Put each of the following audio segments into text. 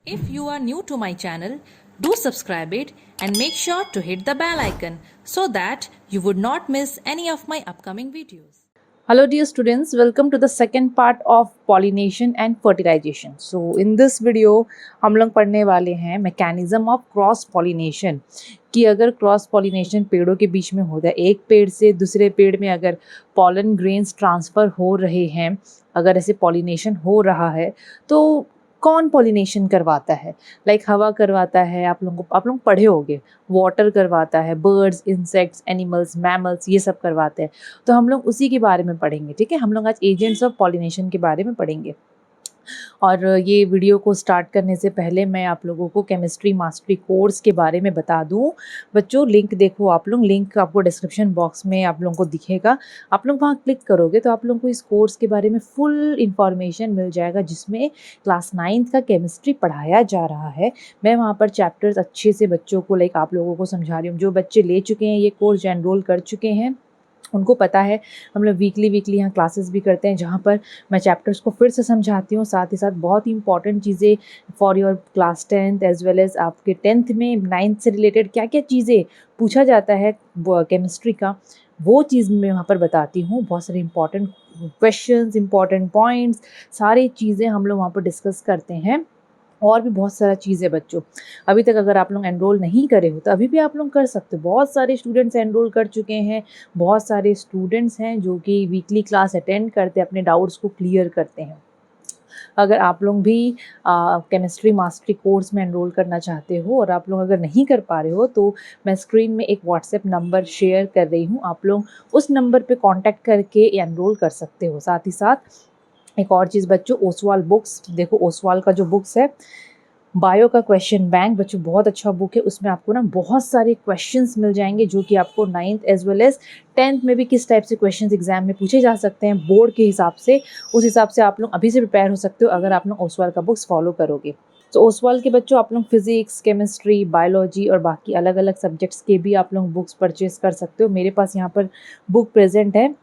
If you are new to my channel, do subscribe it and make sure to hit the bell icon so that you would not miss any of my upcoming videos. Hello dear students, welcome to the second part of pollination and fertilization. So in this video हम लोग पढ़ने वाले हैं mechanism of cross pollination कि अगर cross pollination पेड़ों के बीच में होता है, एक पेड़ से दूसरे पेड़ में अगर पॉलन ग्रेन्स ट्रांसफ़र हो रहे हैं, अगर ऐसे पॉलिनेशन हो रहा है तो कौन पॉलिनेशन करवाता है? लाइक हवा करवाता है, आप लोग पढ़े होंगे, वाटर करवाता है, बर्ड्स, इंसेक्ट्स, एनिमल्स, मैमल्स ये सब करवाते हैं। तो हम लोग उसी के बारे में पढ़ेंगे, ठीक है? हम लोग आज एजेंट्स ऑफ पॉलिनेशन के बारे में पढ़ेंगे। और ये वीडियो को स्टार्ट करने से पहले मैं आप लोगों को केमिस्ट्री मास्टरी कोर्स के बारे में बता दूं। बच्चों लिंक देखो, आप लोग लिंक आपको डिस्क्रिप्शन बॉक्स में आप लोगों को दिखेगा। आप लोग वहाँ क्लिक करोगे तो आप लोगों को इस कोर्स के बारे में फुल इंफॉर्मेशन मिल जाएगा, जिसमें क्लास 9th का केमिस्ट्री पढ़ाया जा रहा है। मैं वहाँ पर चैप्टर्स अच्छे से बच्चों को लाइक आप लोगों को समझा रही हूँ। जो बच्चे ले चुके हैं ये कोर्स, जो एनरोल कर चुके हैं, उनको पता है हम लोग वीकली यहाँ क्लासेस भी करते हैं, जहाँ पर मैं चैप्टर्स को फिर से समझाती हूँ। साथ ही साथ बहुत ही इंपॉर्टेंट चीज़ें for your class 10th as well as आपके 10th में 9th से रिलेटेड क्या क्या चीज़ें पूछा जाता है केमिस्ट्री का, वो चीज़ मैं वहाँ पर बताती हूँ। बहुत सारे इंपॉर्टेंट क्वेश्चंस, इंपॉर्टेंट पॉइंट्स, सारी चीज़ें हम लोग वहाँ पर डिस्कस करते हैं। और भी बहुत सारा चीज़ है बच्चों। अभी तक अगर आप लोग एनरोल नहीं करे हो तो अभी भी आप लोग कर सकते हो। बहुत सारे स्टूडेंट्स एनरोल कर चुके हैं, बहुत सारे स्टूडेंट्स हैं जो कि वीकली क्लास अटेंड करते, अपने डाउट्स को क्लियर करते हैं। अगर आप लोग भी केमिस्ट्री मास्टरी कोर्स में एनरोल करना चाहते हो और आप लोग अगर नहीं कर पा रहे हो तो मैं स्क्रीन में एक व्हाट्सएप नंबर शेयर कर रही हूँ, आप लोग उस नंबर पे कांटेक्ट करके एनरोल कर सकते हो। साथ ही साथ एक और चीज़ बच्चों, ओसवाल बुक्स देखो, ओसवाल का जो बुक्स है बायो का क्वेश्चन बैंक, बच्चों बहुत अच्छा बुक है। उसमें आपको ना बहुत सारे क्वेश्चंस मिल जाएंगे जो कि आपको 9th as well as 10th में भी किस टाइप से क्वेश्चंस एग्जाम में पूछे जा सकते हैं बोर्ड के हिसाब से, उस हिसाब से आप लोग अभी से प्रिपेयर हो सकते हो अगर आप लोग ओसवाल का बुक्स फॉलो करोगे। तो ओसवाल के बच्चों आप लोग फिजिक्स, केमिस्ट्री, बायोलॉजी और बाकी अलग अलग सब्जेक्ट्स के भी आप लोग बुक्स परचेज कर सकते हो। मेरे पास यहाँ पर बुक प्रेजेंट है।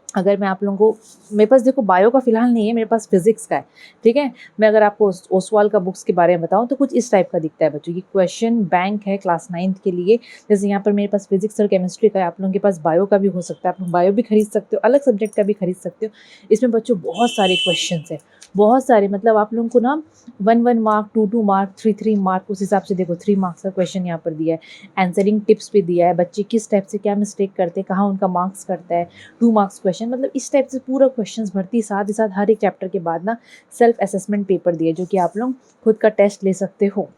अगर मैं आप लोगों को, मेरे पास देखो बायो का फ़िलहाल नहीं है, मेरे पास फिजिक्स का है, ठीक है? मैं अगर आपको ओसवाल का बुक्स के बारे में बताऊं तो कुछ इस टाइप का दिखता है बच्चों। ये क्वेश्चन बैंक है क्लास 9th के लिए। जैसे यहाँ पर मेरे पास फिजिक्स और केमिस्ट्री का है, आप लोगों के पास बायो का भी हो सकता है, आप लोग बायो भी खरीद सकते हो, अलग सब्जेक्ट का भी खरीद सकते हो। इसमें बच्चों बहुत सारे क्वेश्चन है, बहुत सारे, मतलब आप लोगों को ना 1 मार्क, 2 मार्क, 3 मार्क, उस हिसाब से देखो 3 मार्क्स का क्वेश्चन यहाँ पर दिया है। आंसरिंग टिप्स भी दिया है, बच्चे किस टाइप से क्या मिस्टेक करते हैं, कहाँ उनका मार्क्स करता है, 2 मार्क्स क्वेश्चन, मतलब इस टाइप से पूरा क्वेश्चंस भरती। साथ ही साथ हर एक चैप्टर के बाद ना सेल्फ असेसमेंट पेपर दिए, जो कि आप लोग खुद का टेस्ट ले सकते हो।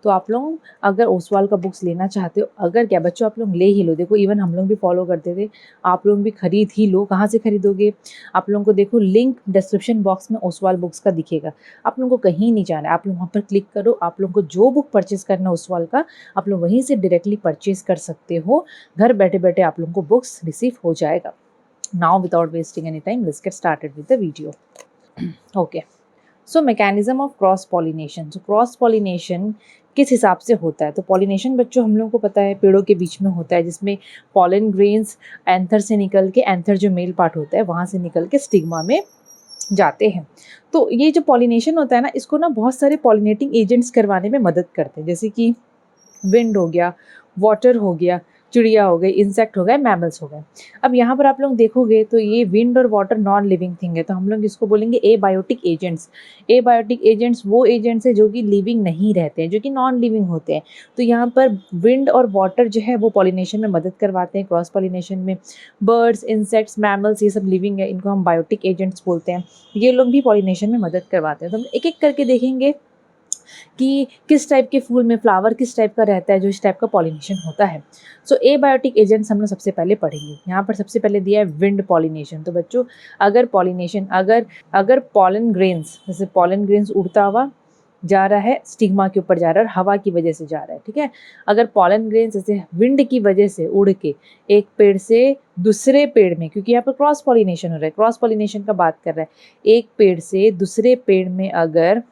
तो आप लोग अगर ओसवाल का बुक्स लेना चाहते हो, अगर क्या बच्चों आप लोग ले ही लो, देखो इवन हम लोग भी फॉलो करते थे, आप लोग भी खरीद ही लो। कहाँ से खरीदोगे? आप लोगों को देखो लिंक डिस्क्रिप्शन बॉक्स में ओसवाल बुक्स का दिखेगा, आप लोगों को कहीं नहीं जाना है, आप लोग वहाँ पर क्लिक करो। आप लोगों को जो बुक परचेज करना है ओसवाल का, आप लोग वहीं से डायरेक्टली परचेज कर सकते हो। घर बैठे बैठे आप लोगों को बुक्स रिसीव हो जाएगा। Now without wasting any time, let's get started with the video. Okay, so mechanism of cross pollination. So cross pollination किस हिसाब से होता है? तो पॉलिनेशन बच्चों हम लोगों को पता है पेड़ों के बीच में होता है, जिसमें पॉलन ग्रेन्स एंथर से निकल के, एंथर जो मेल पार्ट होता है वहाँ से निकल के स्टिग्मा में जाते हैं। तो ये जो पॉलिनेशन होता है ना, इसको ना बहुत सारे पॉलिनेटिंग एजेंट्स करवाने में मदद करते हैं, जैसे कि विंड हो गया, वाटर हो गया, चिड़िया हो गई, इंसेक्ट हो गए, मैमल्स हो गए। अब यहाँ पर आप लोग देखोगे तो ये विंड और वाटर नॉन लिविंग थिंग है, तो हम लोग इसको बोलेंगे एबायोटिक एजेंट्स। एबायोटिक एजेंट्स वो एजेंट्स हैं जो कि लिविंग नहीं रहते हैं, जो कि नॉन लिविंग होते हैं। तो यहाँ पर विंड और वाटर जो है वो पॉलिनेशन में मदद करवाते हैं, क्रॉस पॉलिनेशन में। बर्ड्स, इंसेक्ट्स, मैमल्स ये सब लिविंग है, इनको हम बायोटिक एजेंट्स बोलते हैं। ये लोग भी पॉलिनेशन में मदद करवाते हैं। तो हम एक एक करके देखेंगे कि किस टाइप के फूल में फ्लावर किस टाइप का रहता है, जो इस टाइप का पॉलिनेशन होता है। सो एबायोटिक एजेंट्स हम लोग सबसे पहले पढ़ेंगे। यहाँ पर सबसे पहले दिया है विंड पॉलिनेशन। तो बच्चों अगर पॉलिनेशन, अगर पॉलन ग्रेन्स, जैसे पॉलन ग्रेन्स उड़ता हुआ जा रहा है, स्टिग्मा के ऊपर जा रहा है और हवा की वजह से जा रहा है, ठीक है? अगर पॉलन ग्रेन्स जैसे विंड की वजह से उड़ के एक पेड़ से दूसरे पेड़ में, क्योंकि यहाँ पर क्रॉस पॉलिनेशन हो रहा है, क्रॉस पॉलिनेशन का बात कर रहा है, एक पेड़ से दूसरे पेड़ में अगर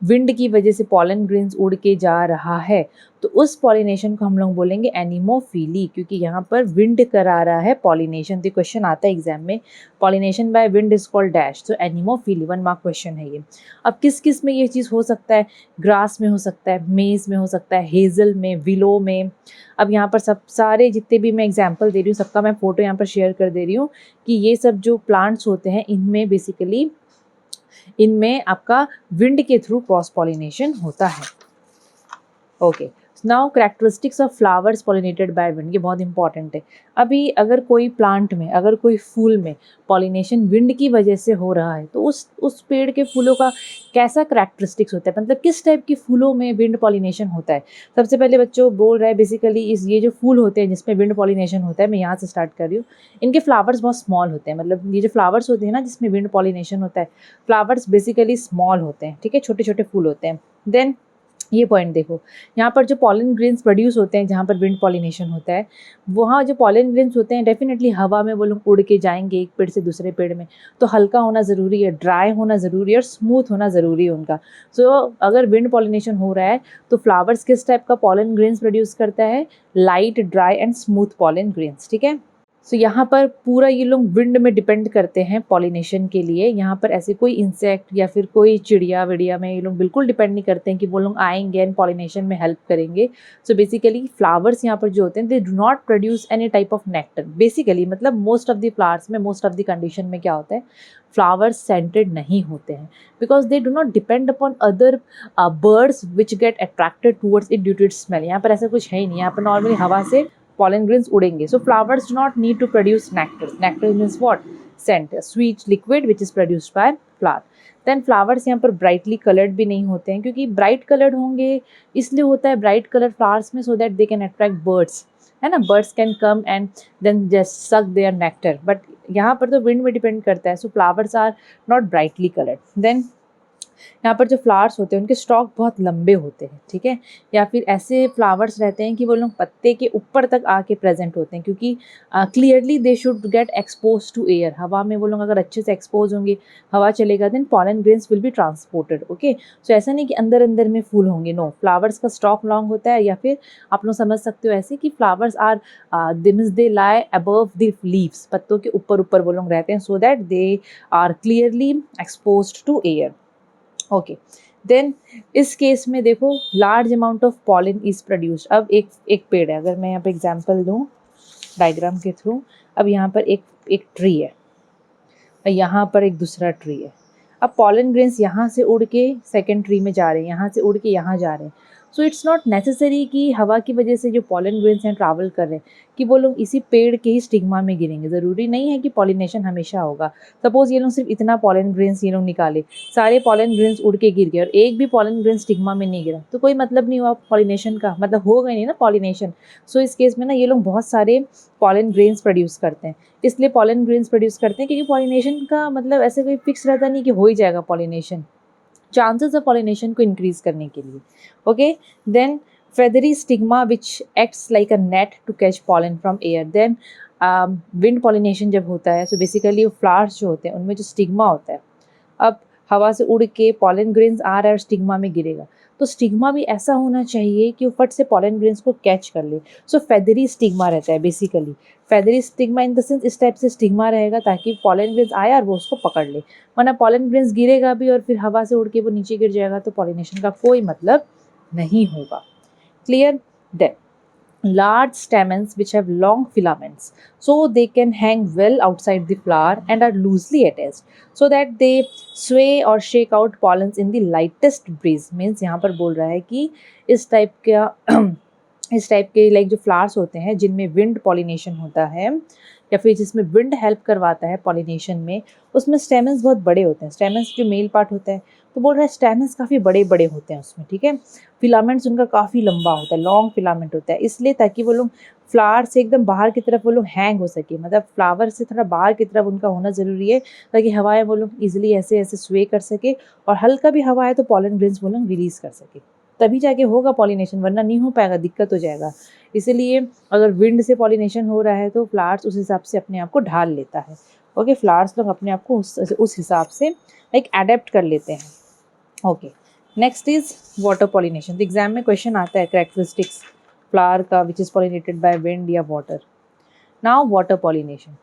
विंड की वजह से पॉलन ग्रेन्स उड़ के जा रहा है, तो उस पॉलिनेशन को हम लोग बोलेंगे एनिमोफिली, क्योंकि यहाँ पर विंड करा रहा है पॉलिनेशन। तो क्वेश्चन आता है एग्जाम में, pollination by wind is called dash, तो एनिमोफिली 1 मार्क क्वेश्चन है ये। अब किस किस में ये चीज़ हो सकता है, ग्रास में हो सकता है, मेज में हो सकता है, हेज़ल में, विलो में। अब यहाँ पर सब सारे जितने भी मैं एग्जाम्पल दे रही हूँ सबका मैं फ़ोटो यहाँ पर शेयर कर दे रही हूँ कि ये सब जो प्लांट्स होते हैं इनमें बेसिकली इनमें आपका विंड के थ्रू क्रॉस पॉलिनेशन होता है। Okay, now characteristics of flowers pollinated by wind, ये बहुत इंपॉर्टेंट है। अभी अगर कोई प्लांट में, अगर कोई फूल में पॉलिनेशन विंड की वजह से हो रहा है, तो उस पेड़ के फूलों का कैसा कैरेक्टरिस्टिक्स होता है, मतलब किस टाइप के फूलों में विंड पॉलिनेशन होता है। सबसे पहले बच्चों बोल रहा है बेसिकली ये जो फूल होते हैं जिसमें विंड पॉलिनेशन होता है, मैं यहाँ से स्टार्ट कर रही हूँ। इनके फ्लावर्स बहुत स्मॉल होते हैं, मतलब ये जो फ्लावर्स होते हैं ना जिसमें विंड पॉलिनेशन होता है, फ्लावर्स बेसिकली स्मॉल होते हैं, ठीक है, छोटे छोटे फूल होते हैं। देन ये पॉइंट देखो, यहाँ पर जो पॉलन ग्रेन्स प्रोड्यूस होते हैं जहाँ पर विंड पॉलिनेशन होता है, वहाँ जो पॉलन ग्रेन्स होते हैं डेफिनेटली हवा में वो लोग उड़ के जाएंगे एक पेड़ से दूसरे पेड़ में, तो हल्का होना ज़रूरी है, ड्राई होना ज़रूरी है और स्मूथ होना ज़रूरी है उनका। सो अगर विंड पॉलिनेशन हो रहा है तो फ्लावर्स किस टाइप का पॉलन ग्रेन्स प्रोड्यूस करता है, light, dry and smooth pollen grains, ठीक है। सो यहाँ पर पूरा ये लोग विंड में डिपेंड करते हैं पॉलिनेशन के लिए। यहाँ पर ऐसे कोई इंसेक्ट या फिर कोई चिड़िया विड़िया में ये लोग बिल्कुल डिपेंड नहीं करते हैं कि वो लोग आएंगे एंड पॉलिनेशन में हेल्प करेंगे। सो बेसिकली फ्लावर्स यहाँ पर जो होते हैं they do not produce any type of nectar basically, मतलब मोस्ट ऑफ द फ्लावर्स में, मोस्ट ऑफ द कंडीशन में क्या होता है, फ्लावर्स सेंटेड नहीं होते हैं because they do not depend upon other birds which get attracted towards it due to its smell. यहाँ पर ऐसा कुछ है ही नहीं, यहाँ पर नॉर्मली हवा से pollen grains उड़ेंगे। So flowers do not need to produce nectar. Nectar means what? Scent, a sweet liquid which is produced by flower. Then flowers यहाँ पर brightly colored भी नहीं होते हैं, क्योंकि bright colored होंगे इसलिए होता है bright colored flowers में, so that they can attract birds, है ना, birds can come and then just suck their nectar. But यहाँ पर तो wind में depend करता है, so flowers are not brightly colored. Then यहाँ पर जो फ्लावर्स होते हैं उनके स्टॉक बहुत लंबे होते हैं, ठीक है, या फिर ऐसे फ्लावर्स रहते हैं कि वो लोग पत्ते के ऊपर तक आके प्रेजेंट होते हैं, क्योंकि clearly they should get expose to air. हवा में वो लोग अगर अच्छे से एक्सपोज होंगे, हवा चलेगा, then pollen grains will be transported. Okay, so ऐसा नहीं कि अंदर अंदर में फूल होंगे, नो, फ्लावर्स का स्टॉक लॉन्ग होता है, या फिर आप लोग समझ सकते हो ऐसे कि flowers are they lie above the leaves, पत्तों के ऊपर ऊपर वो लोग रहते हैं, so that they are clearly expose to air. Okay, then इस केस में देखो large amount of pollen is produced. अब एक पेड़ है, अगर मैं यहाँ पे एग्जांपल दूँ डायग्राम के थ्रू, अब यहाँ पर एक ट्री है और यहाँ पर एक दूसरा ट्री है। अब पॉलन ग्रेन्स यहाँ से उड़ के सेकेंड ट्री में जा रहे हैं, यहाँ से उड़ के यहाँ जा रहे हैं। सो इट्स नॉट नेसेसरी कि हवा की वजह से जो पॉलन ग्रेन्स हैं ट्रैवल कर रहे हैं कि वो लोग इसी पेड़ के ही स्टिग्मा में गिरेंगे। ज़रूरी नहीं है कि पॉलिनेशन हमेशा होगा। सपोज़ ये लोग सिर्फ इतना पॉलन ग्रेन्स ये लोग निकाले, सारे पॉलन ग्रेन्स उड़ के गिर गए और एक भी पॉलन ग्रेन स्टिग्मा में नहीं गिरा, तो कोई मतलब नहीं हुआ पॉलिनेशन का, मतलब होगा ही नहीं ना पॉलिनेशन। सो इस केस में ना ये लोग बहुत सारे पॉलन ग्रेन्स प्रोड्यूस करते हैं। इसलिए पॉलन ग्रेन्स प्रोड्यूस करते हैं क्योंकि पॉलिनेशन का मतलब ऐसे कोई फिक्स रहता नहीं कि हो ही जाएगा पॉलिनेशन, चांसेस ऑफ पॉलिनेशन को इंक्रीज करने के लिए। Okay, then feathery stigma which acts like a net to catch pollen from air. Then wind pollination जब होता है, so basically वो flowers जो होते हैं उनमें जो स्टिग्मा होता है, अब हवा से उड़ के पॉलन ग्रेन्स आ रहा है और स्टिग्मा में गिरेगा, तो स्टिग्मा भी ऐसा होना चाहिए कि वो फट से पॉलन ग्रेन्स को कैच कर ले। सो फेदरी स्टिग्मा रहता है basically, feathery stigma in the sense इस टाइप से स्टिग्मा रहेगा ताकि पॉलन ग्रेन्स आया और वो उसको पकड़ ले, वरना पॉलन ग्रेन्स गिरेगा भी और फिर हवा से उड़ के वो नीचे गिर जाएगा तो पॉलिनेशन का कोई मतलब नहीं होगा। Clear? Then large stamens which have long filaments, so they can hang well outside the flower and are loosely attached so that they sway or shake out pollens in the lightest breeze. Means यहाँ पर बोल रहा है कि इस type के like जो flowers होते हैं जिनमें विंड पॉलिनेशन होता है या फिर जिसमें विंड हेल्प करवाता है पॉलिनेशन में, उसमें स्टेमन्स बहुत बड़े होते हैं। स्टेमन्स जो मेल पार्ट होता है, तो बोल रहा है स्टेमन्स काफ़ी बड़े बड़े होते हैं उसमें, ठीक है। फिलामेंट्स उनका काफ़ी लंबा होता है, लॉन्ग फिलामेंट होता है, इसलिए ताकि वो लोग फ्लावर से एकदम बाहर की तरफ वो लोग हैंग हो सके, मतलब फ्लावर से थोड़ा बाहर की तरफ उनका होना ज़रूरी है ताकि हवाएं वो लोग ईजिली ऐसे ऐसे स्वे कर सके और हल्का भी हवा है तो पॉलन ग्रेन्स वो लोग रिलीज़ कर सके, तभी जाके होगा पॉलिनेशन, वरना नहीं हो पाएगा, दिक्कत हो जाएगा। इसीलिए अगर विंड से पॉलिनेशन हो रहा है तो फ्लावर्स उस हिसाब से अपने आप को ढाल लेता है। ओके, फ्लावर्स लोग अपने आप को उस हिसाब से लाइक एडेप्ट कर लेते हैं। Okay, next is water pollination. तो एग्जाम में क्वेश्चन आता है कैरेक्टरिस्टिक्स फ्लावर का which is pollinated by wind या water. Now water pollination.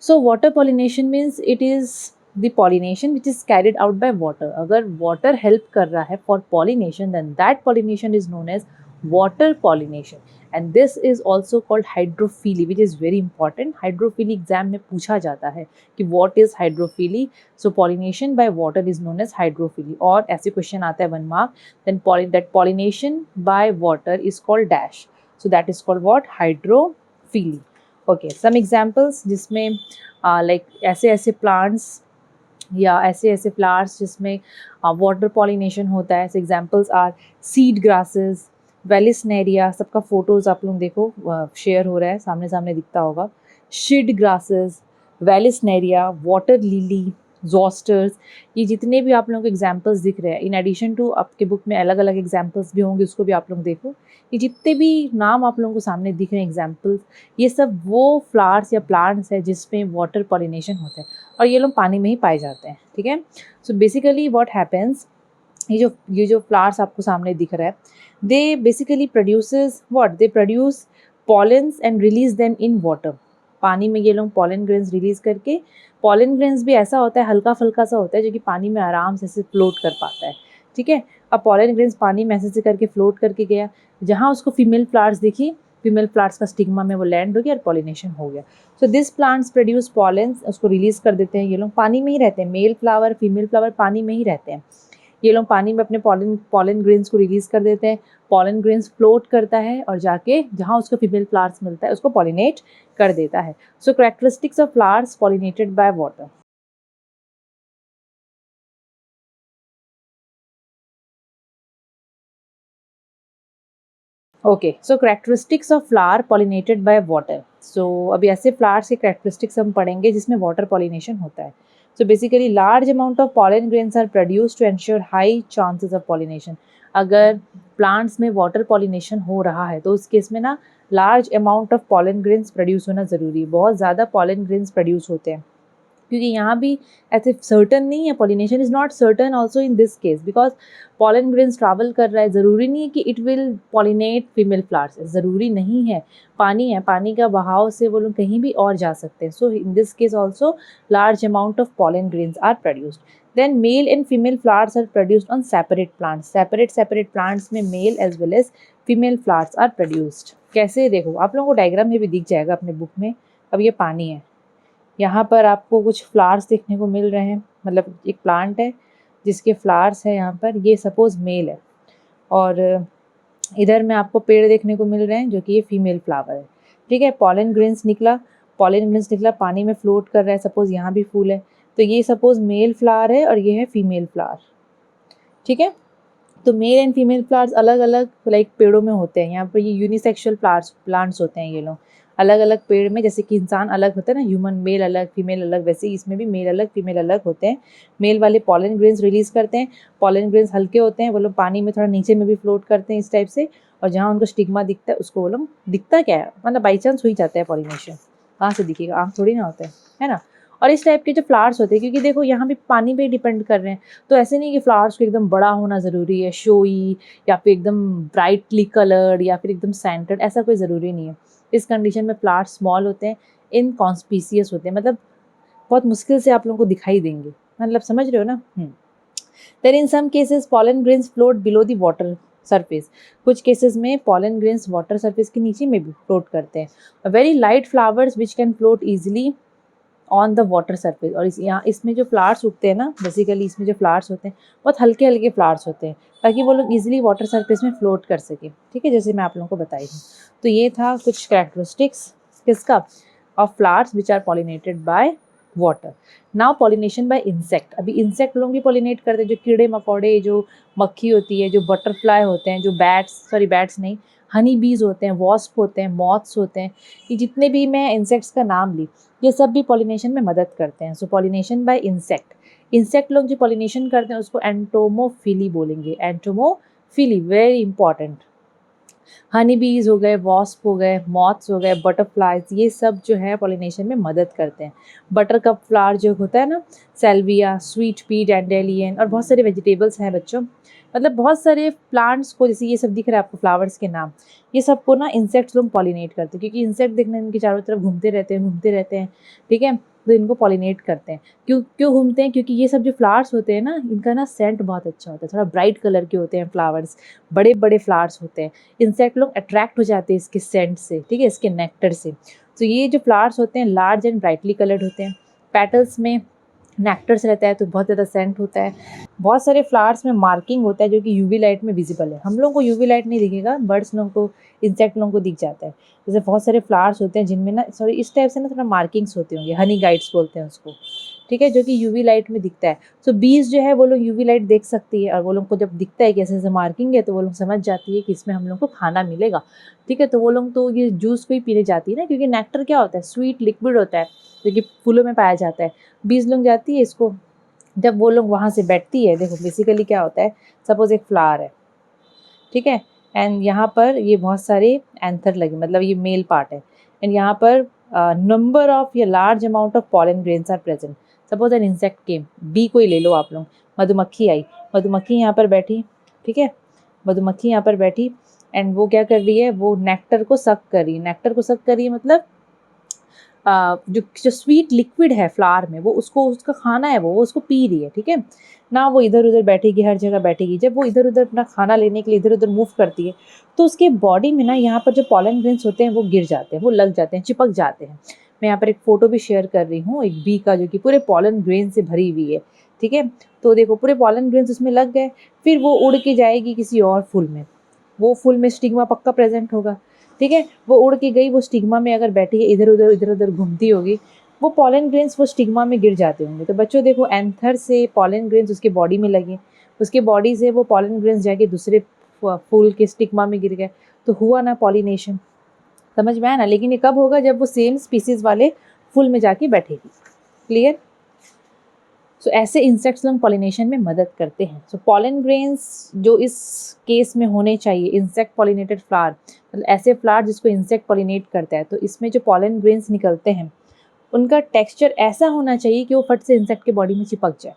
So water pollination means it is the pollination which is carried out by water. अगर water help कर रहा है for pollination, then that pollination is known as water pollination. And this is also called hydrophily, which is very important. Hydrophily exam में पूछा जाता है कि what is hydrophily. So pollination by water is known as hydrophily. और ऐसे question आता है 1 mark. Then that pollination by water is called dash. So that is called what? Hydrophily. Okay, some examples जिसमें लाइक ऐसे ऐसे plants या ऐसे ऐसे फ्लावर्स जिसमें वाटर पॉलिनेशन होता है। Examples are seed grasses, vallisneria, सबका फोटोज़ आप लोग देखो शेयर हो रहा है, सामने सामने दिखता होगा। Sea grasses, vallisneria, water lily, zosteras, ये जितने भी आप लोगों को एग्जाम्पल्स दिख रहे हैं, इन एडिशन टू आपके बुक में अलग अलग एग्जाम्पल्स भी होंगे, उसको भी आप लोग देखो। ये जितने भी नाम आप लोगों को सामने दिख रहे हैं एग्जाम्पल्स, ये सब वो फ्लावर्स या प्लांट्स है जिसमें वाटर पॉलिनेशन होता है और ये लोग पानी में ही पाए जाते हैं। ठीक है, सो बेसिकली व्हाट हैपेंस, ये जो फ्लावर्स आपको सामने दिख रहा है, they basically produces what, they produce pollens and release them in water. पानी में ये लोग पॉलन ग्रेन्स रिलीज करके, पॉलन ग्रेन्स भी ऐसा होता है हल्का फुल्का सा होता है जो कि पानी में आराम से फ्लोट कर पाता है। ठीक है, अब पॉलन ग्रेन्स पानी में ऐसे करके फ्लोट करके गया, जहाँ उसको फीमेल फ्लावर्स दिखी, फीमेल फ्लावर्स का स्टिग्मा में वो लैंड हो गया और पॉलिनेशन हो गया। So this plants produce pollens, उसको रिलीज कर देते हैं। ये लोग पानी में ही रहते हैं, मेल फ्लावर फीमेल फ्लावर पानी में ही रहते हैं। ये लोग पानी में अपने पॉलन ग्रेन्स को रिलीज कर देते हैं, पॉलन ग्रेन्स फ्लोट करता है और जाके जहाँ उसको फीमेल फ्लावर्स मिलता है उसको पॉलिनेट कर देता है। So characteristics of flowers pollinated by water. Okay, so characteristics of flower pollinated by water. So अभी ऐसे फ्लावर्स के कैरेक्टरिस्टिक्स हम पढ़ेंगे जिसमें वाटर पॉलिनेशन होता है। So basically large amount of pollen grains are produced to ensure high chances of pollination. अगर plants में वाटर पॉलिनेशन हो रहा है तो उस केस में ना large amount of pollen grains produce होना ज़रूरी है, बहुत ज़्यादा पॉलन ग्रेन्स प्रोड्यूस होते हैं, क्योंकि यहाँ भी ऐसे सर्टन नहीं है, pollination is not certain also in this case, because pollen grains travel कर रहा है, ज़रूरी नहीं है कि it will pollinate female flowers, ज़रूरी नहीं है। पानी है, पानी का बहाव से वो लोग कहीं भी और जा सकते हैं। So in this case also large amount of pollen grains are produced. Then male and female flowers are produced on separate plants. Separate plants में male as well as female flowers are produced. कैसे, देखो आप लोगों को diagram में भी दिख जाएगा अपने बुक में। अब ये पानी है, यहाँ पर आपको कुछ फ्लावर्स देखने को मिल रहे हैं, मतलब एक प्लांट है जिसके फ्लावर्स है यहाँ पर, ये सपोज़ मेल है, और इधर में आपको पेड़ देखने को मिल रहे हैं जो कि ये फीमेल फ्लावर है। ठीक है, पॉलन ग्रेन्स निकला पानी में फ्लोट कर रहा है, सपोज़ यहाँ भी फूल है, तो ये सपोज़ मेल फ्लावर है और ये है फीमेल फ्लावर। ठीक है, तो मेल एंड फीमेल फ्लावर्स अलग अलग लाइक पेड़ों में होते हैं। यहाँ पर ये यूनिसेक्सुअल प्लांट्स होते हैं, ये लोग अलग अलग पेड़ में, जैसे कि इंसान अलग होता है ना, ह्यूमन मेल अलग फीमेल अलग, वैसे ही इसमें भी मेल अलग फीमेल अलग होते हैं। मेल वाले पॉलन ग्रेन्स रिलीज करते हैं, पॉलन ग्रेन्स हल्के होते हैं, वो लोग पानी में थोड़ा नीचे में भी फ्लोट करते हैं इस टाइप से, और जहाँ उनको स्टिग्मा दिखता है उसको वो लोग, दिखता क्या है मतलब बाई चांस हो ही जाता है पॉलिनेशन, कहाँ से दिखेगा, आँख थोड़ी ना होता है ना। और इस टाइप के जो फ्लावर्स होते हैं, क्योंकि देखो यहाँ भी पानी पे डिपेंड कर रहे हैं, तो ऐसे नहीं कि फ्लावर्स को एकदम बड़ा होना ज़रूरी है, शोई या फिर एकदम ब्राइटली कलर्ड या फिर एकदम सेंटर्ड, ऐसा कोई ज़रूरी नहीं है। इस कंडीशन में फ्लावर्स स्मॉल होते हैं, इनकॉन्स्पीशियस होते हैं, मतलब बहुत मुश्किल से आप लोगों को दिखाई देंगे, मतलब समझ रहे हो ना। Then in some cases pollen grains float below the water surface. कुछ केसेस में पॉलन ग्रेन्स वाटर सरफेस के नीचे में भी फ्लोट करते हैं। Very light flowers which can float easily on the water surface. और यहाँ इसमें जो फ्लावर्स उगते हैं ना, बेसिकली इसमें जो फ्लावर्स होते हैं बहुत हल्के हल्के फ्लावर्स होते हैं, ताकि वो लोग इजीली वाटर सरफेस में फ्लोट कर सकें। ठीक है, जैसे मैं आप लोगों को बताई हूँ। तो ये था कुछ कैरेक्टरिस्टिक्स किसका, of flowers which are pollinated by water. Now pollination by insect. अभी इंसेक्ट लोग भी पॉलिनेट करते हैं, जो कीड़े मकोड़े, जो मक्खी होती है, जो बटरफ्लाई होते हैं, जो बैट्स नहीं, हनी बीज होते हैं, वॉस्प होते हैं, मॉथ्स होते हैं, ये जितने भी मैं इंसेक्ट्स का नाम ली, ये सब भी पॉलिनेशन में मदद करते हैं। सो पॉलिनेशन बाय इंसेक्ट लोग जो पॉलिनेशन करते हैं उसको एंटोमोफिली बोलेंगे। Entomophily very important. हनी बीज हो गए, वॉस्प हो गए, मॉथ्स हो गए, बटरफ्लाइज, ये सब जो है पॉलिनेशन में मदद करते हैं। बटर कप फ्लावर जो होता है ना, सेल्विया, स्वीट पी, डैंडेलियन और बहुत सारे वेजिटेबल्स हैं बच्चों। मतलब बहुत सारे प्लांट्स को, जैसे ये सब दिख रहा है आपको फ्लावर्स के नाम, ये सबको ना इंसेक्ट्स लोग पॉलिनेट करते हैं, क्योंकि इंसेक्ट देखना इनके चारों तरफ घूमते रहते हैं, ठीक है। तो इनको पॉलिनेट करते हैं। क्यों क्यों घूमते हैं? क्योंकि ये सब जो फ्लावर्स होते हैं ना, इनका ना सेंट बहुत अच्छा होता है, थोड़ा ब्राइट कलर के होते हैं फ्लावर्स, बड़े बड़े फ्लावर्स होते हैं। इंसेक्ट लोग अट्रैक्ट हो जाते हैं इसके सेंट से, ठीक है, इसके नेक्टर से। तो ये जो फ्लावर्स होते हैं लार्ज एंड ब्राइटली कलर्ड होते हैं। पेटल्स में नेक्टर्स रहता है तो बहुत ज़्यादा सेंट होता है। बहुत सारे फ्लावर्स में मार्किंग होता है जो कि यूवी लाइट में विजिबल है। हम लोगों को यूवी लाइट नहीं दिखेगा, बर्ड्स लोगों को, इंसेक्ट लोगों को दिख जाता है। जैसे बहुत सारे फ्लावर्स होते हैं जिनमें ना, सॉरी, इस टाइप से ना थोड़ा मार्किंग्स होते होंगे, हनी गाइड्स बोलते हैं उसको, ठीक है, जो कि यूवी लाइट में दिखता है। सो बीज जो है वो लोग यूवी लाइट देख सकती है, और वो लोग को जब दिखता है कि ऐसे ऐसे मार्किंग है, तो वो लोग समझ जाती है कि इसमें हम लोग को खाना मिलेगा, ठीक है। तो वो लोग तो ये जूस को ही पीने जाती है ना, क्योंकि नेक्टर क्या होता है, स्वीट लिक्विड होता है जो कि फूलों में पाया जाता है। बीज लोग जाती है इसको, जब वो लोग वहाँ से बैठती है, देखो बेसिकली क्या होता है, सपोज एक फ्लावर है, ठीक है, एंड यहाँ पर ये बहुत सारे एंथर लगे, मतलब ये मेल पार्ट है, एंड यहाँ पर नंबर ऑफ या large amount of pollen grains are present. Suppose an insect came, bee को ही ले लो आप लोग, मधुमक्खी आई, मधुमक्खी यहाँ पर बैठी, ठीक है, मधुमक्खी यहाँ पर बैठी, एंड वो क्या कर रही है, वो नेक्टर को सक कर रही है। नेक्टर को सक कर रही है मतलब जो जो स्वीट लिक्विड है फ्लावर में, वो उसको, उसका खाना है, वो उसको पी रही है, ठीक है ना। वो इधर उधर बैठेगी, हर जगह बैठेगी। जब वो इधर उधर अपना खाना लेने के लिए इधर उधर मूव करती है, तो उसके बॉडी में ना यहाँ पर जो पॉलन ग्रेन्स होते हैं वो गिर जाते हैं, वो लग जाते हैं, चिपक जाते हैं। मैं यहाँ पर एक फ़ोटो भी शेयर कर रही हूँ, एक बी का, जो कि पूरे पॉलन ग्रेन से भरी हुई है, ठीक है। तो देखो पूरे पॉलन ग्रेन्स उसमें लग गए, फिर वो उड़ के जाएगी किसी और फूल में, वो फूल में स्टिग्मा पक्का प्रेजेंट होगा, ठीक है। वो उड़ के गई, वो स्टिग्मा में अगर बैठी है, इधर उधर घूमती होगी, वो पॉलन ग्रेन्स वो स्टिग्मा में गिर जाते होंगे। तो बच्चों देखो, एंथर से पॉलन ग्रेन्स उसके बॉडी में लगे, उसके बॉडी से वो पॉलन ग्रेन्स जाके दूसरे फूल के स्टिग्मा में गिर गए, तो हुआ ना पॉलिनेशन। समझ में आया ना? लेकिन ये कब होगा, जब वो सेम स्पीसीज वाले फूल में जाके बैठेगी। क्लियर? सो ऐसे इंसेक्ट्स लोग पॉलिनेशन में मदद करते हैं। सो पॉलन ग्रेन्स जो इस केस में होने चाहिए, इंसेक्ट पॉलिनेटेड फ्लावर, मतलब ऐसे फ्लावर जिसको इंसेक्ट पॉलिनेट करता है, तो इसमें जो पॉलन ग्रेन्स निकलते हैं उनका टेक्सचर ऐसा होना चाहिए कि वो फट से इंसेक्ट के बॉडी में चिपक जाए।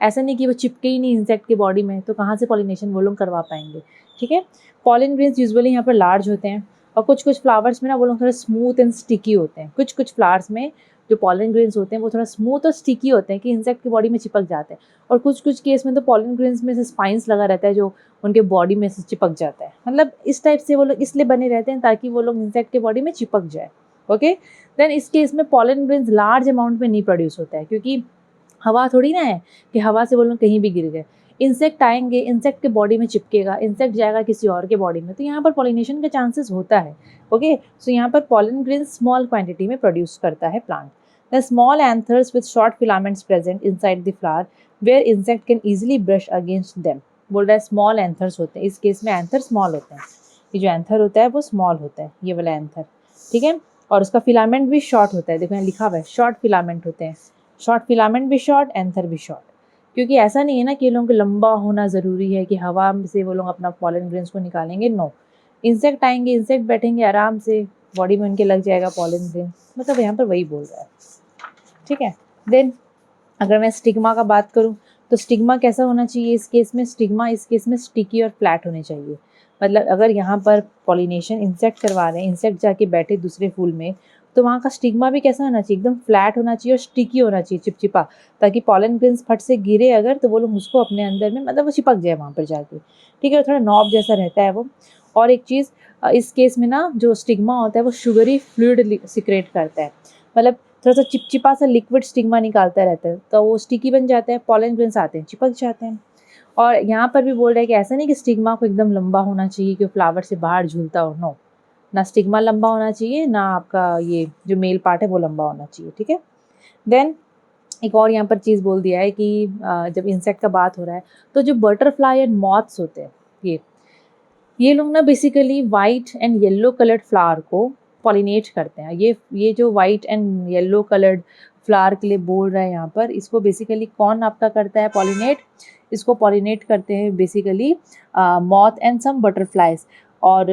ऐसा नहीं कि वो चिपके ही नहीं इंसेक्ट के बॉडी में, तो कहाँ से पॉलिनेशन वो लोग करवा पाएंगे, ठीक है। पॉलन ग्रेन्स यूजुअली यहाँ पर लार्ज होते हैं, और कुछ कुछ फ्लावर्स में ना वो लोग थोड़ा स्मूथ एंड स्टिकी होते हैं। कुछ कुछ फ्लावर्स में जो पॉलन ग्रेन्स होते हैं वो थोड़ा स्मूथ और स्टिकी होते हैं कि इंसेक्ट की बॉडी में चिपक जाते हैं। और कुछ कुछ केस में तो पॉलन ग्रेन्स में से स्पाइंस लगा रहता है जो उनके बॉडी में से चिपक जाता है। मतलब इस टाइप से वो लोग इसलिए बने रहते हैं ताकि वो लोग इंसेक्ट के बॉडी में चिपक जाए। ओके, देन इस केस में पॉलन ग्रेन्स लार्ज अमाउंट में नहीं प्रोड्यूस होता है, क्योंकि हवा थोड़ी ना है कि हवा से वो लोग कहीं भी गिर गए। इंसेक्ट आएंगे, इंसेक्ट के बॉडी में चिपकेगा, इंसेक्ट जाएगा किसी और के बॉडी में, तो यहाँ पर पॉलिनेशन का चांसेस होता है। ओके, सो यहाँ पर पॉलन ग्रेन स्मॉल क्वांटिटी में प्रोड्यूस करता है plant. The small anthers with short filaments present inside the flower where insect can easily brush against them. बोल रहा है स्मॉल एंथर्स होते हैं, इस केस में एंथर स्मॉल होते हैं। ये जो एंथर होता है वो स्मॉल होता है, ये वाला एंथर, ठीक है। और उसका फिलामेंट भी शॉर्ट होता है, देखो यहाँ लिखा हुआ है शॉर्ट फिलामेंट होते हैं। शॉर्ट फिलामेंट भी शॉर्ट, एंथर भी शॉर्ट, क्योंकि ऐसा नहीं है ना कि ये लोगों को लंबा होना ज़रूरी है कि हवा से वो लोग अपना पॉलन ग्रेन्स को निकालेंगे। नो, इंसेक्ट आएंगे, इंसेक्ट बैठेंगे आराम से, बॉडी में उनके लग जाएगा पॉलन ग्रेन, मतलब यहाँ पर वही बोल रहा है, ठीक है। देन अगर मैं स्टिग्मा का बात करूँ तो स्टिग्मा कैसा होना चाहिए इस केस में? स्टिग्मा इस केस में स्टिकी और फ्लैट होने चाहिए। मतलब अगर यहाँ पर पॉलिनेशन इंसेक्ट करवा रहे हैं, इंसेक्ट जाके बैठे दूसरे फूल में, तो वहाँ का स्टिग्मा भी कैसा होना चाहिए? एकदम फ्लैट होना चाहिए और स्टिकी होना चाहिए, चिपचिपा, ताकि पॉलन ग्रेन्स फट से गिरे अगर, तो वो लोग उसको अपने अंदर में, मतलब वो चिपक जाए वहाँ पर जाके, ठीक है। थोड़ा नॉब जैसा रहता है वो। और एक चीज़, इस केस में ना जो स्टिग्मा होता है वो शुगरी फ्लूइड सिक्रेट करता है, मतलब थोड़ा सा चिपचिपा सा लिक्विड स्टिग्मा निकालता रहता है, तो वो स्टिकी बन जाता है, पॉलन ग्रेन्स आते हैं, चिपक जाते हैं। और यहाँ पर भी बोल रहा है कि ऐसा नहीं कि स्टिग्मा को एकदम लंबा होना चाहिए कि फ्लावर से बाहर झूलता हो, नो, ना स्टिग्मा लंबा होना चाहिए, ना आपका ये जो मेल पार्ट है वो लंबा होना चाहिए, ठीक है। देन एक और यहाँ पर चीज़ बोल दिया है कि जब इंसेक्ट का बात हो रहा है, तो जो बटरफ्लाई एंड मॉथ्स होते हैं, ये लोग ना basically white and yellow coloured flower को पॉलिनेट करते हैं। ये जो white and yellow coloured flower के लिए बोल रहा है यहाँ पर, इसको बेसिकली कौन आपका करता है पॉलिनेट? इसको पॉलिनेट करते हैं basically moth and some butterflies. और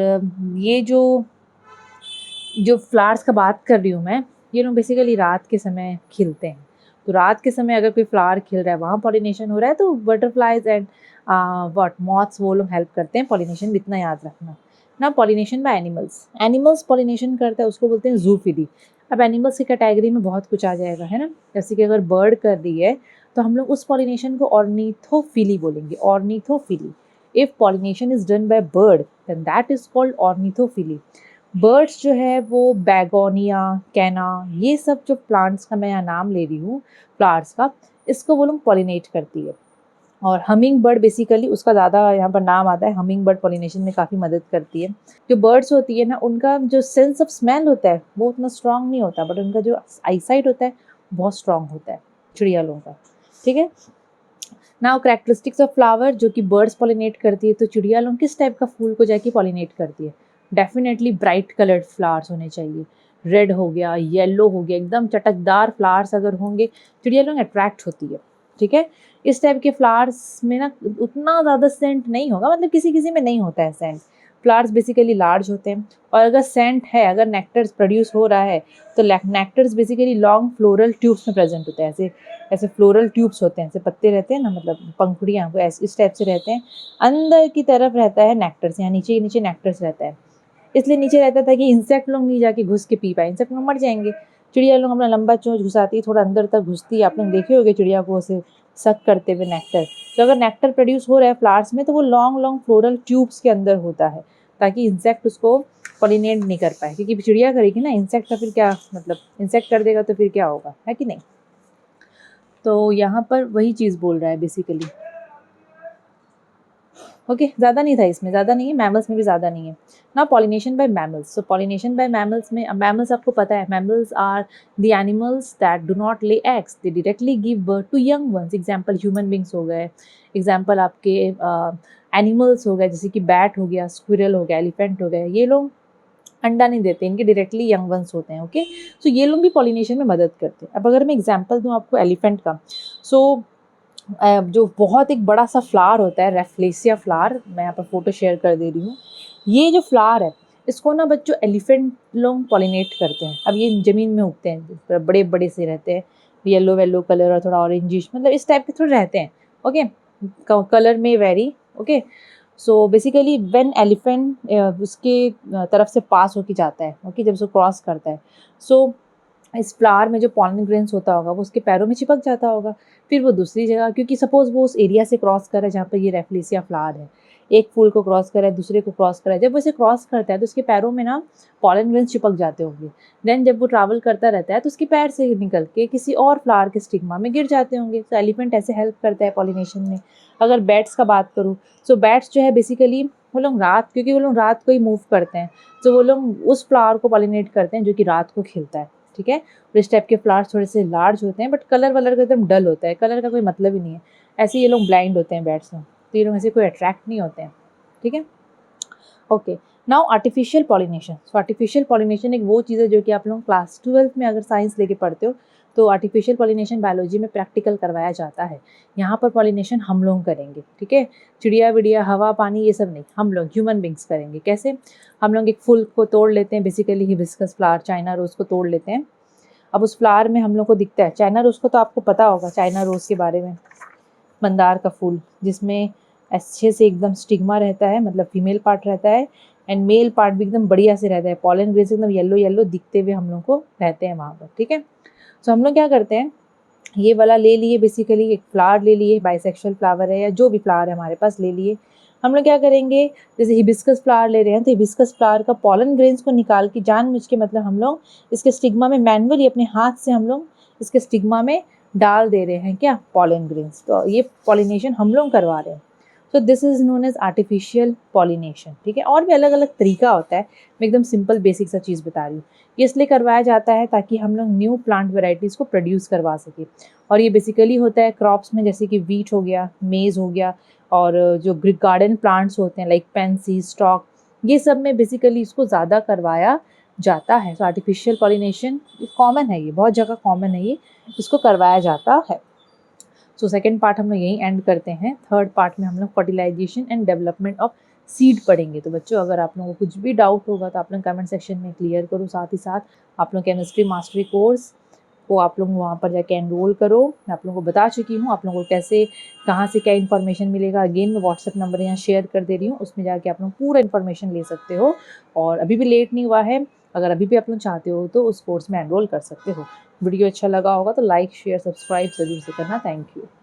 ये जो फ्लावर्स का बात कर रही हूँ मैं, ये लोग बेसिकली रात के समय खिलते हैं। तो रात के समय अगर कोई फ्लावर खिल रहा है, वहाँ पॉलिनेशन हो रहा है, तो बटरफ्लाइज एंड मॉथ्स वो लोग हेल्प करते हैं पॉलिनेशन, इतना याद रखना ना। पॉलिनेशन बाय एनिमल्स पॉलिनेशन करता है, उसको बोलते हैं जूफिली। अब एनिमल्स की कैटेगरी में बहुत कुछ आ जाएगा, है ना। जैसे कि अगर बर्ड कर रही है तो हम लोग उस पॉलिनेशन को ऑर्निथोफिली बोलेंगे, ornithophily. If pollination is done by bird then that is called ornithophily. Birds जो है वो बैगोनिया, कैना, ये सब जो प्लांट्स का मैं यहाँ नाम ले रही हूँ फ्लावर्स का, इसको वो लोग पॉलिनेट करती है। और हमिंग बर्ड बेसिकली उसका ज़्यादा यहाँ पर नाम आता है, हमिंग बर्ड पॉलिनेशन में काफ़ी मदद करती है। जो बर्ड्स होती है ना, उनका जो सेंस ऑफ स्मेल होता है वो उतना स्ट्रांग नहीं होता, बट उनका जो आईसाइट होता है बहुत स्ट्रांग होता है चिड़िया लोगों का, ठीक है। नाउ कैरेक्टरिस्टिक्स ऑफ फ्लावर जो कि बर्ड्स पॉलिनेट करती है, तो चिड़िया लोग किस टाइप का फूल को जाके पॉलिनेट करती है? डेफिनेटली ब्राइट कलर्ड फ्लावर्स होने चाहिए। रेड हो गया, येलो हो गया, एकदम चटकदार फ्लावर्स अगर होंगे, चिड़िया लोग अट्रैक्ट होती है, ठीक है। इस टाइप के फ्लावर्स में ना उतना ज़्यादा सेंट नहीं होगा, मतलब किसी किसी में नहीं होता है सेंट। फ्लावर्स बेसिकली लार्ज होते हैं, और अगर सेंट है, अगर नेक्टर्स प्रोड्यूस हो रहा है, तो nectars basically long floral tubes में प्रेजेंट होते हैं। ऐसे ऐसे फ्लोरल ट्यूब्स होते हैं, ऐसे पत्ते रहते हैं ना, मतलब पंखुड़ियाँ, वो ऐसे इस टाइप से रहते हैं। अंदर की तरफ रहता है नेक्टर्स, यहाँ नीचे नीचे नेक्टर्स रहता है। इसलिए नीचे रहता था कि इंसेक्ट लोग नहीं जाके घुस के पी पाए, इंसेक्ट लोग मर जाएंगे। चिड़िया लोग अपना लंबा चोंच घुसाती है, थोड़ा अंदर तक घुसती है, आप लोग देखे होगे चिड़िया को उसे सक करते हुए नेक्टर। तो अगर नेक्टर प्रोड्यूस हो रहा है फ्लावर्स में, तो वो लॉन्ग लॉन्ग फ्लोरल ट्यूब्स के अंदर होता है, ताकि इंसेक्ट उसको पॉलिनेट नहीं कर पाए। क्योंकि चिड़िया करेगी ना, इंसेक्ट का फिर क्या मतलब, इंसेक्ट कर देगा तो फिर क्या होगा, है कि नहीं। तो यहाँ पर वही चीज़ बोल रहा है बेसिकली। ओके, ज़्यादा नहीं था इसमें, ज़्यादा नहीं है, मैमल्स में भी ज़्यादा नहीं है ना। Pollination by mammals, so pollination by mammals में, मैमल्स आपको पता है, mammals are the animals that do not lay eggs, they directly give birth to young ones. Example human beings हो गए, एग्जाम्पल आपके एनिमल्स हो गए, जैसे कि बैट हो गया, स्क्विरल हो गया, एलिफेंट हो गया, ये लोग अंडा नहीं देते, इनके डायरेक्टली यंग वंस होते हैं। ओके, सो ये लोग भी पॉलिनेशन में मदद करते हैं। अब अगर मैं एग्जाम्पल दूँ आपको एलिफेंट का, सो जो बहुत एक बड़ा सा फ्लावर होता है, रेफ्लेसिया फ्लावर, मैं यहाँ पर फोटो शेयर कर दे रही हूँ। ये जो फ्लावर है, इसको ना बच्चों एलिफेंट लोग पॉलिनेट करते हैं। अब ये ज़मीन में उगते हैं, बड़े बड़े से रहते हैं, येलो वेलो कलर और थोड़ा ऑरेंजिश, मतलब इस टाइप के थोड़े रहते हैं। ओके, कलर में very. Okay, so basically when elephant उसके तरफ से पास होके जाता है, ओके, जब उसको क्रॉस करता है, सो इस फ्लावर में जो पॉलन ग्रेन्स होता होगा वो उसके पैरों में चिपक जाता होगा। फिर वो दूसरी जगह, क्योंकि सपोज़ वो उस एरिया से क्रॉस कर रहा है जहाँ पर ये रेफ्लेसिया फ्लावर है, एक फूल को क्रॉस कर रहा है, दूसरे को क्रॉस कर रहा है, जब वो इसे क्रॉस करता है तो उसके पैरों में ना पॉलन ग्रेन्स चिपक जाते होंगे। देन जब वो ट्रैवल करता रहता है तो उसके पैर से निकल के किसी और फ्लावर के स्टिग्मा में गिर जाते होंगे। तो एलिफेंट ऐसे हेल्प करता है पॉलिनेशन में। अगर बैट्स का बात करूँ, सो बैट्स जो है बेसिकली वो लोग रात, क्योंकि वो लोग रात को ही मूव करते हैं, तो वो लोग उस फ्लावर को पॉलिनेट करते हैं जो कि रात को खिलता है, ठीक है। और इस टाइप के फ्लावर्स थोड़े से लार्ज होते हैं, बट कलर वलर का एकदम डल होता है, कलर का कोई मतलब ही नहीं है। ऐसे ये लोग ब्लाइंड होते हैं बैट्स में, तो ये लोग ऐसे कोई अट्रैक्ट नहीं होते हैं, ठीक है। Okay, now artificial pollination. So artificial pollination एक वो चीज़ है जो कि आप लोग क्लास 12 में अगर साइंस लेके पढ़ते हो, तो आर्टिफिशियल पॉलिनेशन बायोलॉजी में प्रैक्टिकल करवाया जाता है। यहाँ पर पॉलिनेशन हम लोग करेंगे, ठीक है। चिड़िया विड़िया, हवा पानी, ये सब नहीं, हम लोग ह्यूमन बींग्स करेंगे। कैसे? हम लोग एक फूल को तोड़ लेते हैं, basically hibiscus flower, China rose को तोड़ लेते हैं। अब उस फ्लावर में हम लोग को दिखता है चाइना रोज़ को, तो आपको पता होगा चाइना रोज़ के बारे में, मंदार का फूल जिसमें अच्छे से एकदम स्टिग्मा रहता है, मतलब फीमेल पार्ट रहता है, एंड मेल पार्ट भी एकदम बढ़िया से रहता है। पॉलन ग्रेन्स एकदम येलो येलो दिखते हुए हम लोग को रहते हैं वहाँ पर, ठीक है। सो हम लोग क्या करते हैं, ये वाला ले लिए, बेसिकली एक फ्लावर ले लिए, बाइसेक्सुअल फ्लावर है या जो भी फ्लावर है हमारे पास ले लिए। हम लोग क्या करेंगे, जैसे हिबिस्कस फ्लावर ले रहे हैं, तो हिबिस्कस फ्लावर का पॉलन ग्रेन्स को निकाल के जानबूझ के, मतलब हम लोग इसके स्टिग्मा में मैनुअली अपने हाथ से हम लोग इसके स्टिग्मा में डाल दे रहे हैं क्या, पॉलन ग्रेन्स। तो ये पॉलिनेशन हम लोग करवा रहे हैं। So this is known as artificial pollination, ठीक है। और भी अलग अलग तरीका होता है, मैं एकदम सिंपल बेसिक सा चीज़ बता रही हूँ। ये इसलिए करवाया जाता है ताकि हम लोग न्यू प्लांट वेराइटीज़ को प्रोड्यूस करवा सके। और ये बेसिकली होता है क्रॉप्स में, जैसे कि वीट हो गया, मेज़ हो गया, और जो गार्डन प्लांट्स होते हैं लाइक पेंसी, स्टॉक, ये सब में बेसिकली इसको ज़्यादा करवाया जाता है। सो आर्टिफिशियल पॉलिनेशन कॉमन है, ये बहुत जगह कॉमन है, ये इसको करवाया जाता है। सो सेकेंड पार्ट हम लोग यहीं एंड करते हैं। थर्ड पार्ट में हम लोग fertilisation and development of seed पढ़ेंगे। तो बच्चों अगर आप लोगों को कुछ भी डाउट होगा तो आप लोग कमेंट सेक्शन में क्लियर करो। साथ ही साथ आप लोग केमिस्ट्री मास्टरी कोर्स को आप लोग वहाँ पर जाके एनरोल करो। मैं आप लोगों को बता चुकी हूँ आप लोगों को कैसे कहाँ से क्या इन्फॉर्मेशन मिलेगा। अगेन मैं व्हाट्सएप नंबर यहाँ शेयर कर दे रही हूँ, उसमें जाके आप लोग पूरा इन्फॉर्मेशन ले सकते हो और अभी भी लेट नहीं हुआ है। अगर अभी भी आप लोग चाहते हो तो उस कोर्स में एनरोल कर सकते हो। वीडियो अच्छा लगा होगा तो लाइक शेयर सब्सक्राइब ज़रूर से करना। Thank you.